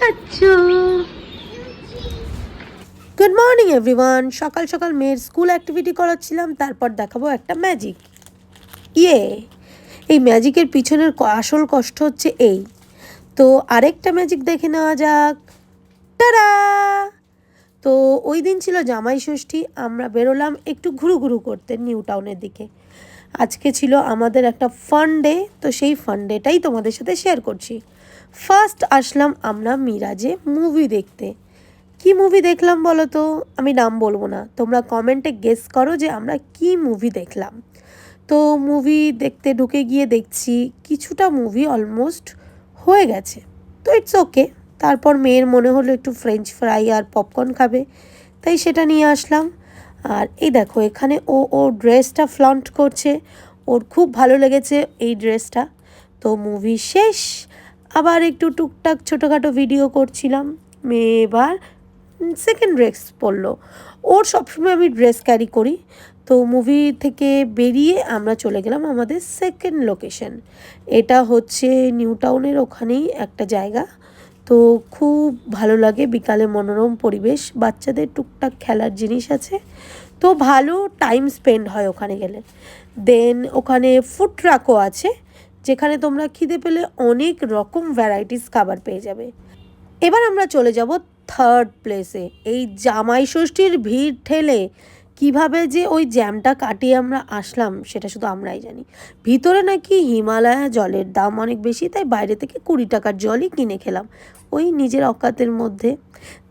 খাচ্ছ? Good morning everyone. সকাল সকাল মেয়ের স্কুল অ্যাক্টিভিটি করাচ্ছিলাম, তারপর দেখাবো একটা ম্যাজিক। এই ম্যাজিকের পিছনের আসল কষ্ট হচ্ছে এই। তো আরেকটা ম্যাজিক দেখে নেওয়া যাক। টাডা! তো ওই দিন ছিল জামাই ষষ্ঠী। আমরা বেরোলাম একটু ঘুরু করতে নিউ টাউনের দিকে। আজকে ছিল আমাদের একটা ফান ডে, তো সেই ফান ডেটাই তোমাদের সাথে শেয়ার করছি। ফার্স্ট আসলাম আমরা মিরাজে মুভি দেখতে। কি মুভি দেখলাম বলো তো? আমি নাম বলবো না, তোমরা কমেন্টে গেস করো যে আমরা কি মুভি দেখলাম। তো মুভি দেখতে ঢুকে গিয়ে দেখছি কিছুটা মুভি অলমোস্ট হয়ে গেছে, তো ইটস ওকে। তারপর মেয়ের মনে হলো একটু ফ্রেঞ্চ ফ্রাই আর পপকর্ন খাবে, তাই সেটা নিয়ে আসলাম। আর এই দেখো এখানে ও ড্রেসটা ফ্লন্ট করছে, ওর খুব ভালো লেগেছে এই ড্রেসটা। তো মুভি শেষ, আবার একটু টুকটাক ছোটোখাটো ভিডিও করছিলাম। মেয়ে এবার সেকেন্ড ড্রেস পরলো। ওর সবসময় আমি ড্রেস ক্যারি করি। তো মুভি থেকে বেরিয়ে আমরা চলে গেলাম আমাদের সেকেন্ড লোকেশন। এটা হচ্ছে নিউ টাউনের ওখানেই একটা জায়গা। তো খুব ভালো লাগে, বিকালে মনোরম পরিবেশ, বাচ্চাদের টুকটাক খেলার জিনিস আছে, তো ভালো টাইম স্পেন্ড হয় ওখানে গেলে। দেন ওখানে ফুড ট্রাকও আছে, যেখানে তোমরা খিদে পেলে অনেক রকম ভ্যারাইটিস খাবার পেয়ে যাবে। এবার আমরা চলে যাব থার্ড প্লেসে। এই জামাই ষষ্ঠীর ভিড় ঠেলে কিভাবে যে ওই জ্যামটা কাটিয়ে আমরা আসলাম সেটা শুধু আমরাই জানি। ভিতরে নাকি হিমালয়া জলের দাম অনেক বেশি, তাই বাইরে থেকে 20 টাকার জলই কিনে খেলাম ওই নিজের অকাতের মধ্যে।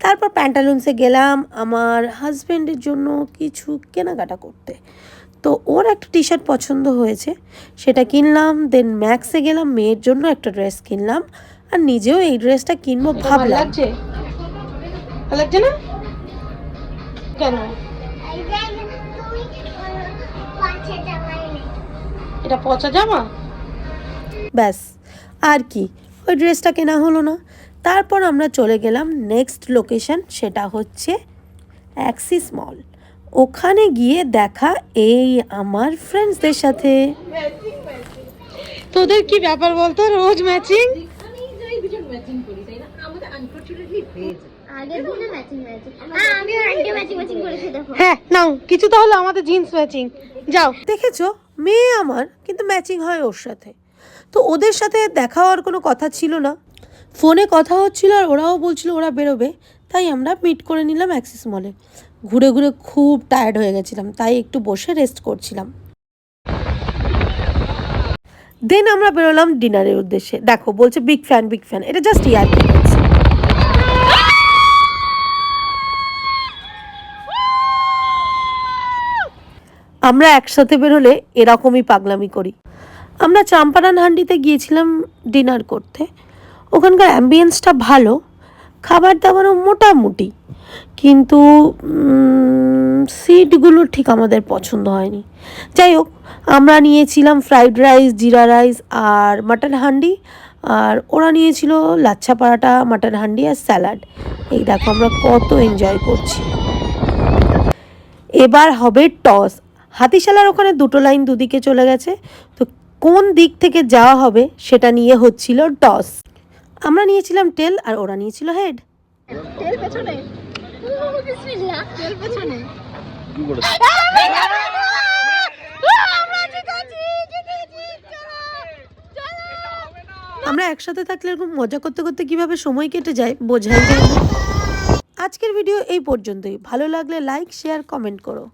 তারপর প্যান্টালুন্সে গেলাম আমার হাজব্যান্ডের জন্য কিছু কেনাকাটা করতে। তো ওর একটা টি শার্ট পছন্দ হয়েছে, সেটা কিনলাম। দেন ম্যাক্সে গেলাম, মেয়ের জন্য একটা ড্রেস কিনলাম, আর নিজেও এই ড্রেসটা কিনবো ভাবলাম। লাগছে না কেন? এটা পচা জামা, ব্যাস আর কি, ওই ড্রেসটা কেনা হলো না। তারপর আমরা চলে গেলাম নেক্সট লোকেশন, সেটা হচ্ছে অ্যাক্সিস মল। ওখানে গিয়ে দেখা এই আমার ফ্রেন্ডসদের সাথে। তোদের কি ব্যাপার বলতো, রোজ ম্যাচিং? হ্যাঁ নাও কিছু, তাহলে আমাদের জিন্স ম্যাচিং। যাও, দেখেছো মেয়ে আমার কিন্তু ম্যাচিং হয় ওর সাথে। তো ওদের সাথে দেখা হওয়ার কোনো কথা ছিল না, ফোনে কথা হচ্ছিল আর ওরাও বলছিল ওরা বেরোবে, তাই আমরা মিট করে নিলাম অ্যাক্সিস মলে। ঘুরে খুব টায়ার্ড হয়ে গেছিলাম, তাই একটু বসে রেস্ট করছিলাম। দেন আমরা বেরোলাম ডিনারের উদ্দেশ্যে। দেখো বলছে বিগ ফ্যান, এটা জাস্ট ইয়ার্কি করছে। আমরা একসাথে বেরোলে এরকমই পাগলামি করি। আমরা চম্পারন হান্ডিতে গিয়েছিলাম ডিনার করতে। ওখানকার অ্যাম্বিয়েন্সটা ভালো, খাবার দাবারও মোটামুটি, কিন্তু সিটগুলো ঠিক আমাদের পছন্দ হয়নি। যাই হোক, আমরা নিয়েছিলাম ফ্রাইড রাইস, জিরা রাইস আর মাটন হান্ডি, আর ওরা নিয়েছিল লাচ্ছা পরাঠা, মাটন হান্ডি আর স্যালাড। এই দেখো আমরা কত এনজয় করছি। এবার হবে টস। হাতিশালার ওখানে দুটো লাইন দুদিকে চলে গেছে, তো কোন দিক থেকে যাওয়া হবে সেটা নিয়ে হচ্ছিল টস। আমরা নিয়েছিলাম টেল আর ওরা নিয়েছিল হেড। টেল পেছনে, বিসমিল্লাহ, টেল পেছনে। কি করে আমরা একসাথে থাকলে এরকম মজা করতে করতে কিভাবে সময় কেটে যায় বোঝাই যায় না। আজকের ভিডিও এই পর্যন্তই। ভালো লাগলে লাইক, শেয়ার, কমেন্ট করো।